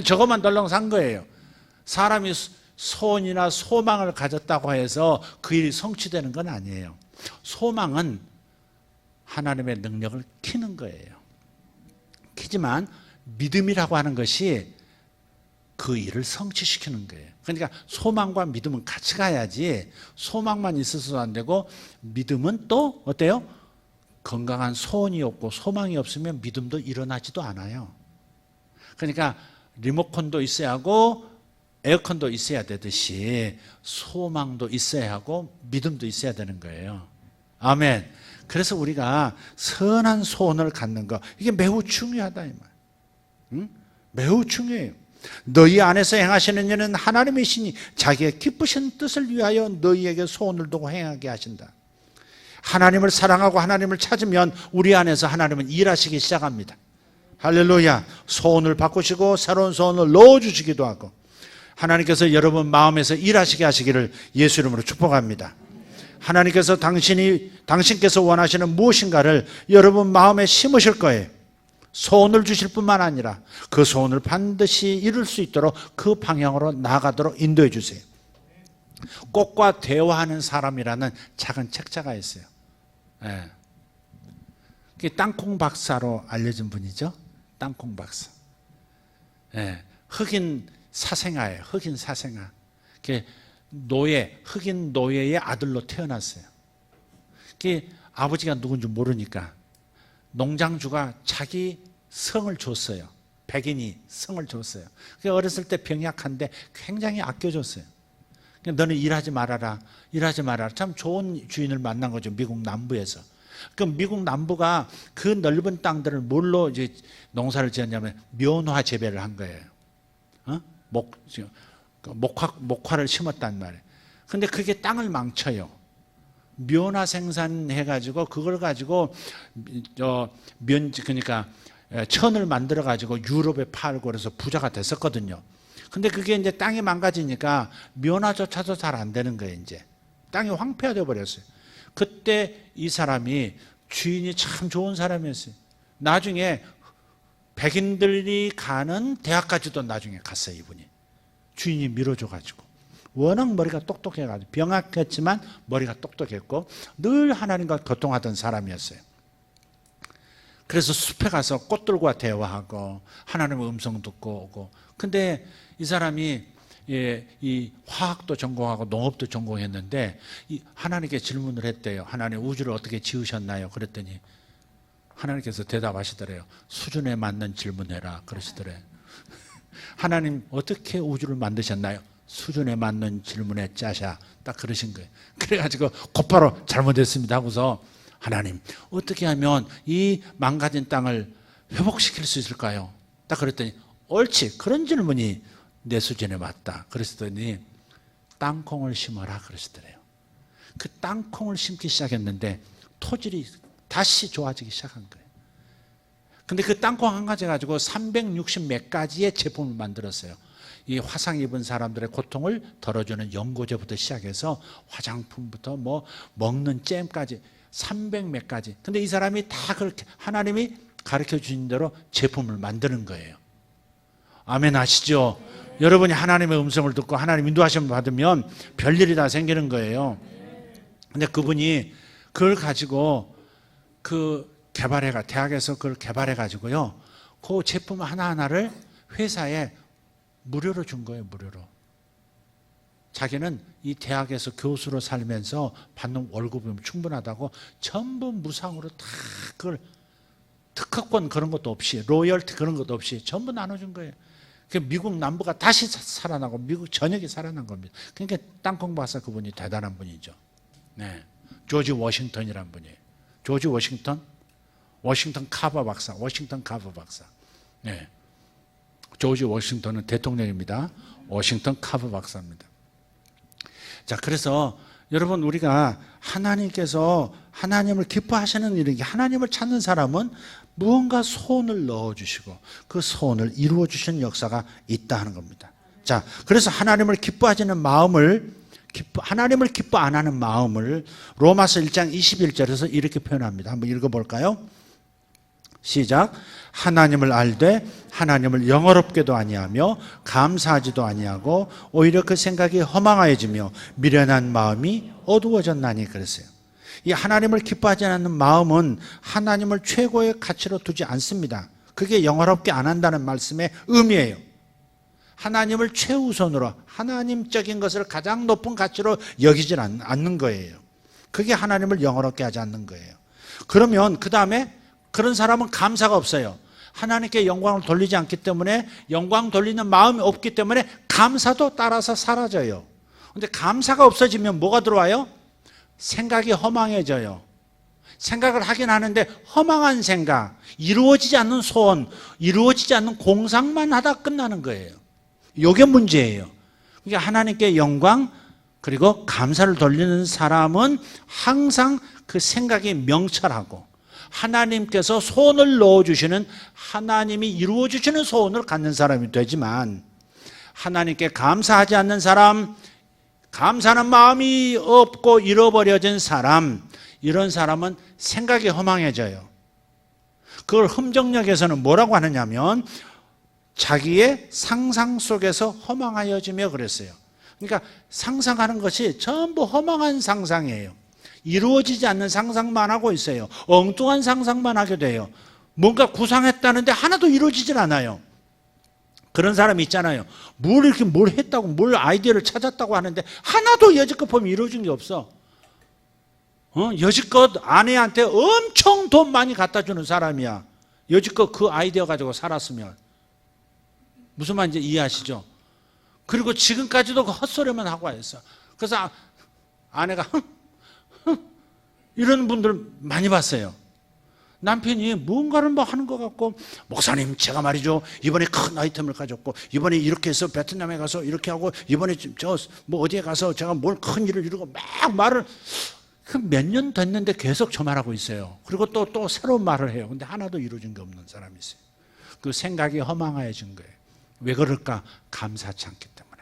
저것만 덜렁 산 거예요. 사람이 소원이나 소망을 가졌다고 해서 그 일이 성취되는 건 아니에요. 소망은 하나님의 능력을 키는 거예요. 키지만 믿음이라고 하는 것이 그 일을 성취시키는 거예요. 그러니까 소망과 믿음은 같이 가야지, 소망만 있어서도 안 되고 믿음은 또 어때요? 건강한 소원이 없고 소망이 없으면 믿음도 일어나지도 않아요. 그러니까 리모컨도 있어야 하고 에어컨도 있어야 되듯이 소망도 있어야 하고 믿음도 있어야 되는 거예요. 아멘. 그래서 우리가 선한 소원을 갖는 거, 이게 매우 중요하다 이 말. 응? 매우 중요해요. 너희 안에서 행하시는 일은 하나님이시니 자기의 기쁘신 뜻을 위하여 너희에게 소원을 두고 행하게 하신다. 하나님을 사랑하고 하나님을 찾으면 우리 안에서 하나님은 일하시기 시작합니다. 할렐루야. 소원을 바꾸시고 새로운 소원을 넣어주시기도 하고, 하나님께서 여러분 마음에서 일하시게 하시기를 예수 이름으로 축복합니다. 하나님께서 당신께서 원하시는 무엇인가를 여러분 마음에 심으실 거예요. 소원을 주실 뿐만 아니라 그 소원을 반드시 이룰 수 있도록 그 방향으로 나아가도록 인도해 주세요. 꽃과 대화하는 사람이라는 작은 책자가 있어요. 땅콩 박사로 알려진 분이죠. 땅콩 박사. 흑인 사생아예요. 흑인 사생아. 흑인 노예의 아들로 태어났어요. 그 아버지가 누군지 모르니까 농장주가 자기 성을 줬어요. 백인이 성을 줬어요. 어렸을 때 병약한데 굉장히 아껴줬어요. 너는 일하지 말아라. 일하지 말아라. 참 좋은 주인을 만난 거죠. 미국 남부에서. 그럼 미국 남부가 그 넓은 땅들을 뭘로 이제 농사를 지었냐면 면화 재배를 한 거예요. 목화를 심었단 말이에요. 근데 그게 땅을 망쳐요. 면화 생산해가지고 그걸 가지고 그러니까 천을 만들어가지고 유럽에 팔고 그래서 부자가 됐었거든요. 근데 그게 이제 땅이 망가지니까 면화조차도 잘 안 되는 거예요. 이제 땅이 황폐화돼 버렸어요. 그때 이 사람이 주인이 참 좋은 사람이었어요. 나중에 백인들이 가는 대학까지도 나중에 갔어요. 이분이 주인이 밀어줘가지고 워낙 머리가 똑똑해가지고 병약했지만 머리가 똑똑했고 늘 하나님과 교통하던 사람이었어요. 그래서 숲에 가서 꽃들과 대화하고 하나님의 음성 듣고 오고. 근데 이 사람이 이 화학도 전공하고 농업도 전공했는데 하나님께 질문을 했대요. 하나님 우주를 어떻게 지으셨나요? 그랬더니 하나님께서 대답하시더래요. 수준에 맞는 질문해라 그러시더래요. 하나님 어떻게 우주를 만드셨나요? 수준에 맞는 질문에 짜샤 딱 그러신 거예요. 그래가지고 곧바로 잘못했습니다 하고서 하나님 어떻게 하면 이 망가진 땅을 회복시킬 수 있을까요? 딱 그랬더니 옳지 그런 질문이 내 수준에 맞다 그러시더니 땅콩을 심어라 그러시더래요. 그 땅콩을 심기 시작했는데 토질이 다시 좋아지기 시작한 거예요. 근데 그 땅콩 한 가지 가지고 360 몇 가지의 제품을 만들었어요. 이 화상 입은 사람들의 고통을 덜어주는 연고제부터 시작해서 화장품부터 뭐 먹는 잼까지 300 몇 가지. 근데 이 사람이 다 그렇게 하나님이 가르쳐 주신 대로 제품을 만드는 거예요. 아멘 하시죠? 여러분이 하나님의 음성을 듣고 하나님 인도하심을 받으면 별일이 다 생기는 거예요. 근데 그분이 그걸 가지고 대학에서 그걸 개발해 가지고요. 그 제품 하나하나를 회사에 무료로 준 거예요. 무료로. 자기는 이 대학에서 교수로 살면서 받는 월급이면 충분하다고 전부 무상으로 다 그걸 특허권 그런 것도 없이 로열티 그런 것도 없이 전부 나눠준 거예요. 미국 남부가 다시 살아나고 미국 전역이 살아난 겁니다. 그러니까 땅콩 박사 그분이 대단한 분이죠. 네, 조지 워싱턴이란 분이에요. 조지 워싱턴 카버 박사. 네, 조지 워싱턴은 대통령입니다. 워싱턴 카버 박사입니다. 자, 그래서 여러분 우리가 하나님께서 하나님을 기뻐하시는 일이 하나님을 찾는 사람은 무언가 소원을 넣어주시고 그 소원을 이루어주시는 역사가 있다 하는 겁니다. 자, 그래서 하나님을 기뻐하지는 마음을 하나님을 기뻐 안 하는 마음을 로마서 1장 21절에서 이렇게 표현합니다. 한번 읽어볼까요? 시작. 하나님을 알되 하나님을 영어롭게도 아니하며 감사하지도 아니하고 오히려 그 생각이 허망하여지며 미련한 마음이 어두워졌나니 그랬어요. 이 하나님을 기뻐하지 않는 마음은 하나님을 최고의 가치로 두지 않습니다. 그게 영어롭게 안 한다는 말씀의 의미예요. 하나님을 최우선으로 하나님적인 것을 가장 높은 가치로 여기질 않는 거예요. 그게 하나님을 영어롭게 하지 않는 거예요. 그러면 그 다음에 그런 사람은 감사가 없어요. 하나님께 영광을 돌리지 않기 때문에 영광 돌리는 마음이 없기 때문에 감사도 따라서 사라져요. 그런데 감사가 없어지면 뭐가 들어와요? 생각이 허망해져요. 생각을 하긴 하는데 허망한 생각, 이루어지지 않는 소원, 이루어지지 않는 공상만 하다 끝나는 거예요. 이게 문제예요. 그러니까 하나님께 영광 그리고 감사를 돌리는 사람은 항상 그 생각이 명철하고 하나님께서 소원을 넣어주시는 하나님이 이루어주시는 소원을 갖는 사람이 되지만 하나님께 감사하지 않는 사람, 감사하는 마음이 없고 잃어버려진 사람, 이런 사람은 생각이 허망해져요. 그걸 흠정역에서는 뭐라고 하느냐면 자기의 상상 속에서 허망하여지며 그랬어요. 그러니까 상상하는 것이 전부 허망한 상상이에요. 이루어지지 않는 상상만 하고 있어요. 엉뚱한 상상만 하게 돼요. 뭔가 구상했다는데 하나도 이루어지질 않아요. 그런 사람이 있잖아요. 뭘 했다고, 뭘 아이디어를 찾았다고 하는데 하나도 여지껏 보면 이루어진 게 없어. 여지껏 아내한테 엄청 돈 많이 갖다 주는 사람이야. 여지껏 그 아이디어 가지고 살았으면. 무슨 말인지 이해하시죠? 그리고 지금까지도 그 헛소리만 하고 있어. 그래서 아내가 이런 분들 많이 봤어요. 남편이 뭔가를 뭐 하는 것 같고, 목사님 제가 말이죠, 이번에 큰 아이템을 가졌고, 이번에 이렇게 해서 베트남에 가서 이렇게 하고, 이번에 저 뭐 어디에 가서 제가 뭘 큰 일을 이루고 막 말을, 그 몇 년 됐는데 계속 저 말하고 있어요. 그리고 또 새로운 말을 해요. 근데 하나도 이루어진 게 없는 사람이 있어요. 그 생각이 허망해진 거예요. 왜 그럴까? 감사치 않기 때문에.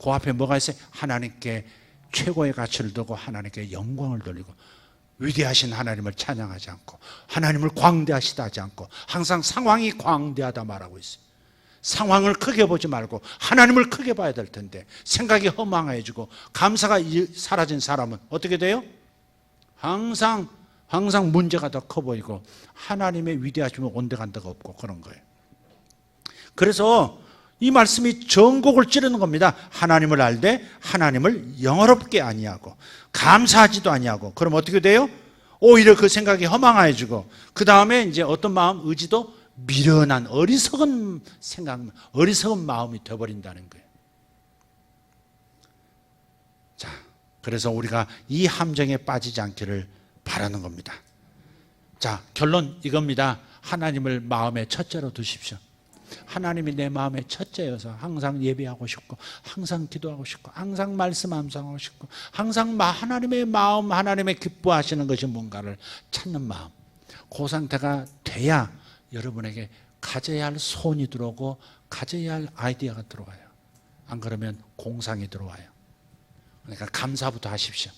그 앞에 뭐가 있어요? 하나님께 최고의 가치를 두고 하나님께 영광을 돌리고, 위대하신 하나님을 찬양하지 않고, 하나님을 광대하시다 하지 않고, 항상 상황이 광대하다 말하고 있어요. 상황을 크게 보지 말고 하나님을 크게 봐야 될 텐데, 생각이 허망해지고 감사가 사라진 사람은 어떻게 돼요? 항상 문제가 더 커 보이고 하나님의 위대하심을 온데간 데가 없고 그런 거예요. 그래서 이 말씀이 전곡을 찌르는 겁니다. 하나님을 알되 하나님을 영어롭게 아니하고 감사하지도 아니하고, 그럼 어떻게 돼요? 오히려 그 생각이 허망해지고, 그 다음에 이제 어떤 마음, 의지도 미련한 어리석은 생각, 어리석은 마음이 되어버린다는 거예요. 자, 그래서 우리가 이 함정에 빠지지 않기를 바라는 겁니다. 자, 결론 이겁니다. 하나님을 마음의 첫째로 두십시오. 하나님이 내 마음의 첫째여서 항상 예배하고 싶고, 항상 기도하고 싶고, 항상 말씀 암송하고 싶고, 항상 하나님의 마음, 하나님의 기뻐하시는 것이 뭔가를 찾는 마음, 그 상태가 돼야 여러분에게 가져야 할 소원이 들어오고 가져야 할 아이디어가 들어와요. 안 그러면 공상이 들어와요. 그러니까 감사부터 하십시오.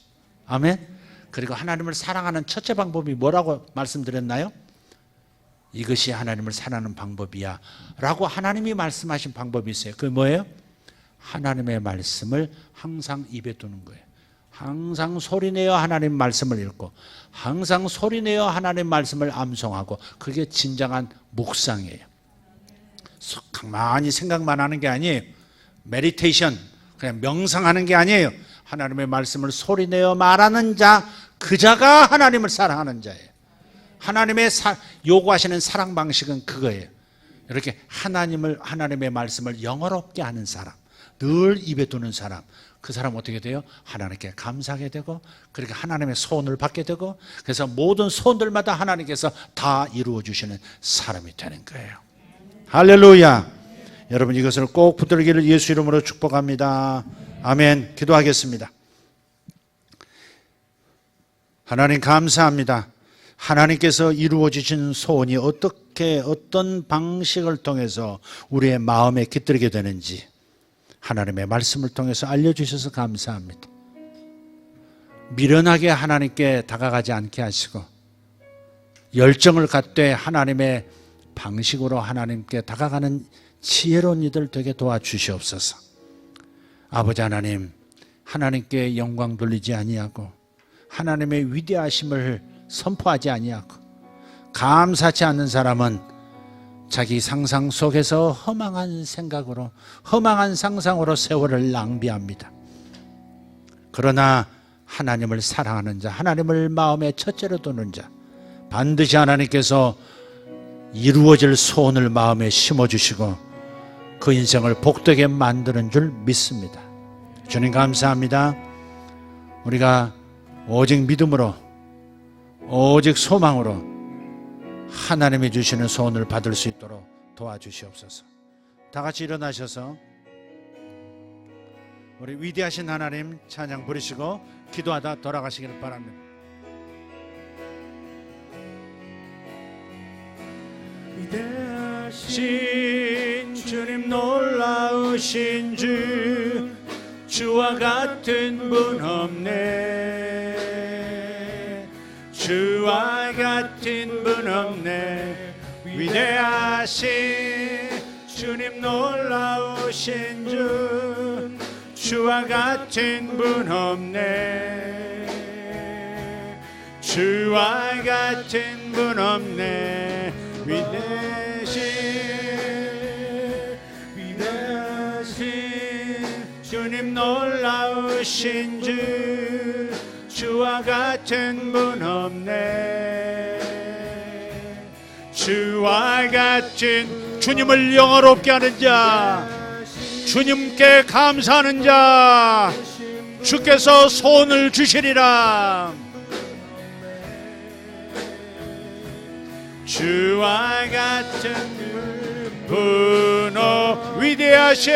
아멘. 그리고 하나님을 사랑하는 첫째 방법이 뭐라고 말씀드렸나요? 이것이 하나님을 사랑하는 방법이야 라고 하나님이 말씀하신 방법이 있어요. 그게 뭐예요? 하나님의 말씀을 항상 입에 두는 거예요. 항상 소리내어 하나님 말씀을 읽고, 항상 소리내어 하나님 말씀을 암송하고, 그게 진정한 묵상이에요. 가만히 생각만 하는 게 아니에요. 메디테이션, 그냥 명상하는 게 아니에요. 하나님의 말씀을 소리내어 말하는 자, 그 자가 하나님을 사랑하는 자예요. 하나님의 요구하시는 사랑 방식은 그거예요. 이렇게 하나님의 말씀을 영어롭게 하는 사람, 늘 입에 두는 사람, 그 사람 어떻게 돼요? 하나님께 감사하게 되고, 그렇게 하나님의 소원을 받게 되고, 그래서 모든 소원들마다 하나님께서 다 이루어 주시는 사람이 되는 거예요. 할렐루야. 여러분 이것을 꼭 붙들기를 예수 이름으로 축복합니다. 아멘. 기도하겠습니다. 하나님 감사합니다. 하나님께서 이루어 주신 소원이 어떤 방식을 통해서 우리의 마음에 깃들게 되는지 하나님의 말씀을 통해서 알려주셔서 감사합니다. 미련하게 하나님께 다가가지 않게 하시고, 열정을 갖되 하나님의 방식으로 하나님께 다가가는 지혜로운 이들 되게 도와주시옵소서. 아버지 하나님, 하나님께 영광 돌리지 아니하고 하나님의 위대하심을 선포하지 아니하고 감사치 않는 사람은 자기 상상 속에서 허망한 생각으로, 허망한 상상으로 세월을 낭비합니다. 그러나 하나님을 사랑하는 자, 하나님을 마음의 첫째로 두는 자, 반드시 하나님께서 이루어질 소원을 마음에 심어주시고 그 인생을 복되게 만드는 줄 믿습니다. 주님 감사합니다. 우리가 오직 믿음으로, 오직 소망으로 하나님이 주시는 소원을 받을 수 있도록 도와주시옵소서. 다 같이 일어나셔서 우리 위대하신 하나님 찬양 부르시고 기도하다 돌아가시기를 바랍니다. 위대하신 주님, 놀라우신 주, 주와 같은 분 없네. 주와 같은 분 없네. 위대하신 주님, 놀라우신 주, 주와 같은 분 없네. 주와 같은 분 없네. 주님 놀라우신 주 주와 같은 분 없네. 주와 같은 주님을 영화롭게 하는 자, 주님께 감사하는 자, 주께서 소원을 주시리라. 주와 같은 분 위대하신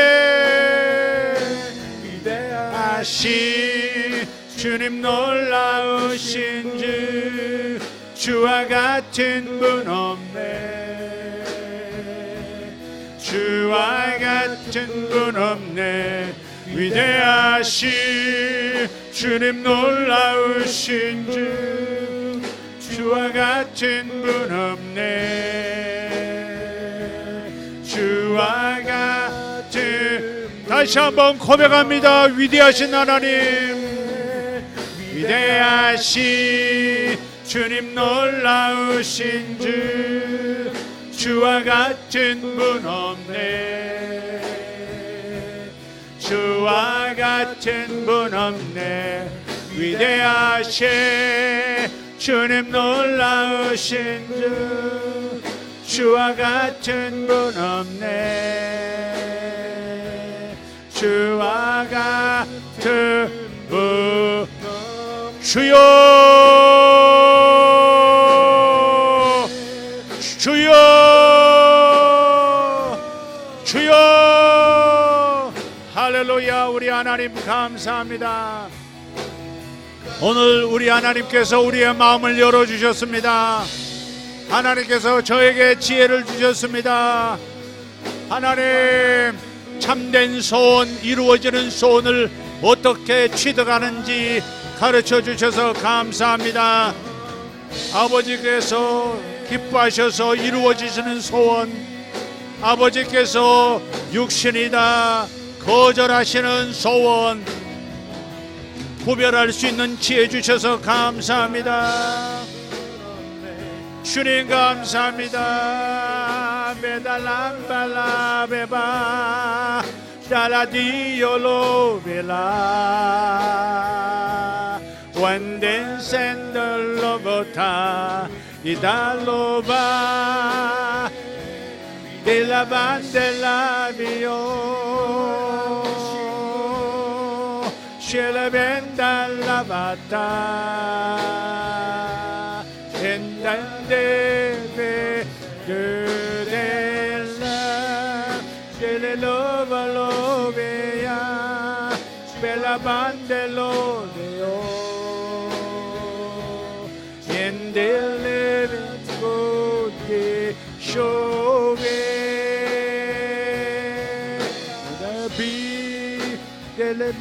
주님 놀라우신 주 주와 같은 분 없네. 주와 같은 분 없네. 위대하신 주님 놀라우신 주 주와 같은 분 없네. 주와 같은 다시 한번 고백합니다. 위대하신 하나님, 위대하신 주님 놀라우신 주 주와 같은 분 없네. 주와 같은 분 없네. 위대하신 주님 놀라우신 주 주와 같은 분 없네. 주와 같은 분 주여 주여 주여 할렐루야. 우리 하나님 감사합니다. 오늘 우리 하나님께서 우리의 마음을 열어주셨습니다. 하나님께서 저에게 지혜를 주셨습니다. 하나님, 참된 소원, 이루어지는 소원을 어떻게 취득하는지 가르쳐 주셔서 감사합니다. 아버지께서 기뻐하셔서 이루어지시는 소원, 아버지께서 육신이다 거절하시는 소원 구별할 수 있는 지혜 주셔서 감사합니다. 주님 감사합니다. 베달람발라베바 달라디올로벨라 완덴센들로보타 이달로바 딜라반델라비오 쉘벤달라바타 엔달데베 드델라 쉘레로발로베야 벨라반델로데오 엔델레베고데 쇼베 다비 델레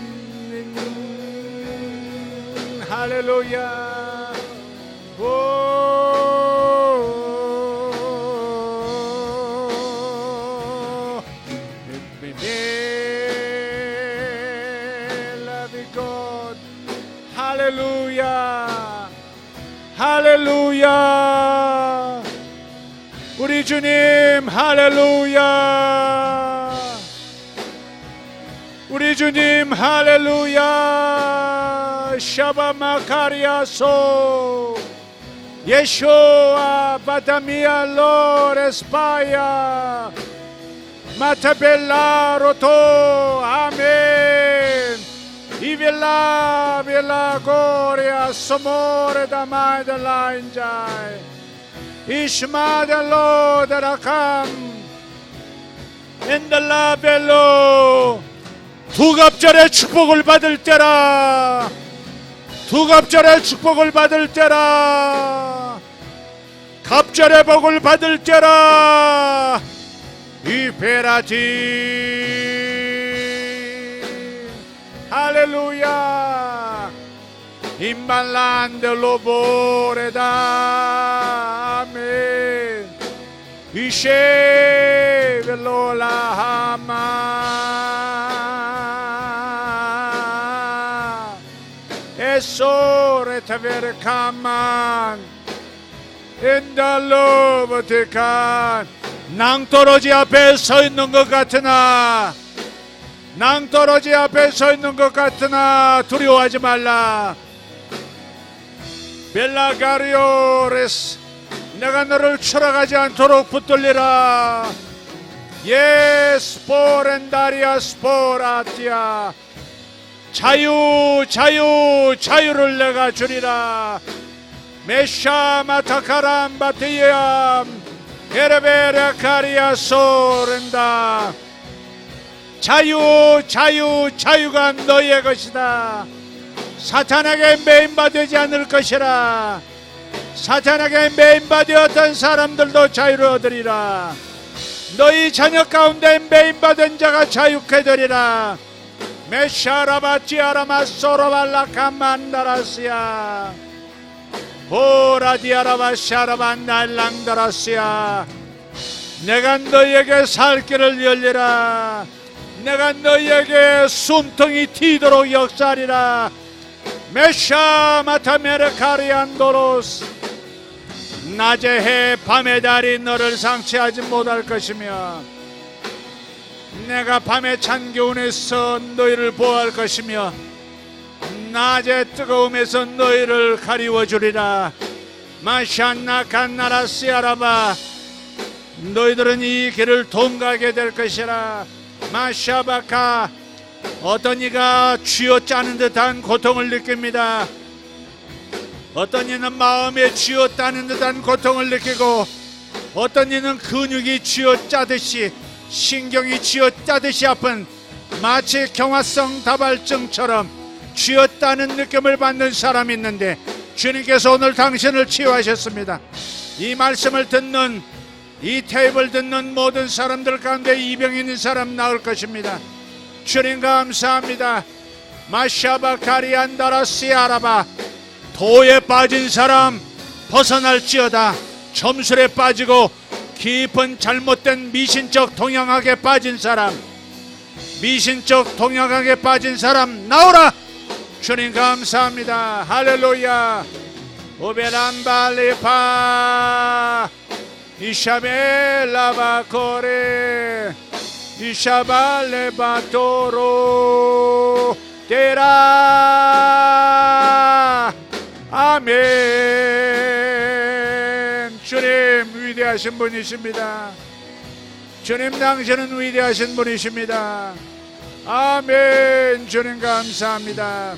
할렐루야. 오 할렐루야. 할렐루야. 우리 주님 할렐루야. 우리 주님 할렐루야. 샤바마카리아소 예쇼아 바타미아 로레스파야 마타벨라 로토 아멘 이벨라 벨라 고리아 소모레 다마이델라 인자이 이시마델로 데라캄 엔달라벨로 두갑절의 축복을 받을 때라. 두갑절의 축복을 받을 때라. 갑절의 복을 받을 때라. 이페라지 할렐루야. 임발란델로 보레다 아멘 이셰벨로라하마 에소레타베르카만 엔달로버테칸 낭떠러지 앞에 서 있는 것 같으나 낭떠러지 앞에 서 있는 것 같으나 두려워하지 말라. 벨라가리오레스, 내가 너를 추락하지 않도록 붙들리라. 예스포렌다리아 스포라티아, 자유를 내가 주리라. 메샤마타카람 바티암 에레베레카리아 소렌다. 자유가 너희의 것이다. 사탄에게 매인받지 않을 것이라. 사탄에게 매인받았던 사람들도 자유를 얻으리라. 너희 자녀 가운데 매인받은 자가 자유케 되리라. 메샤라바티아라마소라발라카만다라시아 오라디아라바샤라반날랑다라시아. 내가 너희에게 살 길을 열리라. 내가 너희에게 숨통이 튀도록 역사하리라. 메샤마타메르카리안도로스, 낮의 해 밤의 달이 너를 상치하지 못할 것이며 내가 밤의 찬 기운에서 너희를 보호할 것이며 낮의 뜨거움에서 너희를 가리워주리라. 마샤나칸나라시아라바, 너희들은 이 길을 통과하게 될 것이라. 마샤바카, 어떤 이가 쥐어짜는 듯한 고통을 느낍니다. 어떤 이는 마음에 쥐어짜는 듯한 고통을 느끼고, 어떤 이는 근육이 쥐어짜듯이, 신경이 쥐어짜듯이 아픈, 마치 경화성 다발증처럼 쥐어짜는 느낌을 받는 사람이 있는데, 주님께서 오늘 당신을 치유하셨습니다. 이 말씀을 듣는, 이 테이블 듣는 모든 사람들 가운데 이 병이 있는 사람 나을 것입니다. 주님 감사합니다. 마샤바카리안다라시아라바, 도에 빠진 사람 벗어날지어다. 점술에 빠지고 깊은 잘못된 미신적 동양학에 빠진 사람, 미신적 동양학에 빠진 사람 나오라. 주님 감사합니다. 할렐루야. 오베람발레파 이샤벨라바코레 이샤발레바토로 데라. 아멘. 주님 위대하신 분이십니다. 주님 당신은 위대하신 분이십니다. 아멘. 주님 감사합니다.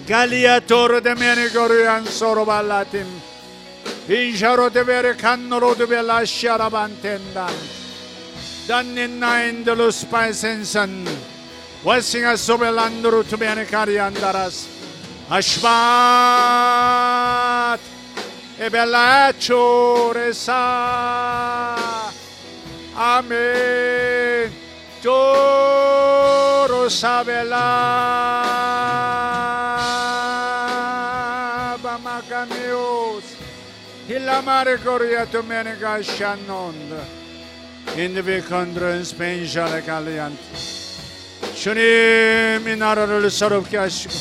갈리아토르 데메니고르안 소로발라팀 인샤로데베레 칸노로드벨라시아라반텐단 단닌나인들루 스파이센선 월싱아 소벨란누루 투베네카리안다라스 아슈밭 에벨라초레사. 아멘. 조로사벨라 바마카미오스 힐라마르 코리아 투메네가 샤논드 인디비컨드런 스페인샤레 갈리안트. 주님 이 나라를 새롭게 하시고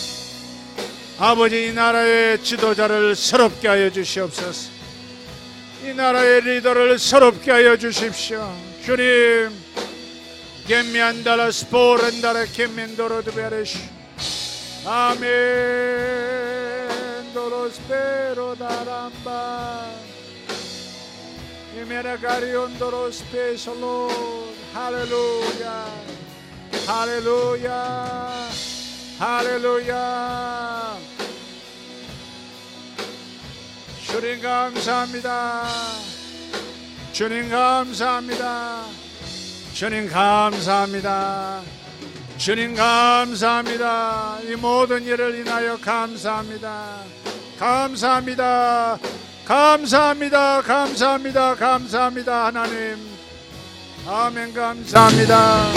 아버지 이 나라의 지도자를 새롭게 하여 주시옵소서. 이 나라의 리더를 새롭게 하여 주십시오. 주님 겜미안달라 스포렌다라 겜민도로드베레시. 아멘. 도로스페로다람바 이메라가리온도로스페솔로. 할렐루야 할렐루야 할렐루야. 주님 감사합니다. 주님 감사합니다. 주님 감사합니다. 주님 감사합니다. 이 모든 일을 인하여 감사합니다. 감사합니다. 감사합니다. 감사합니다. 감사합니다. 하나님. 아멘. 감사합니다.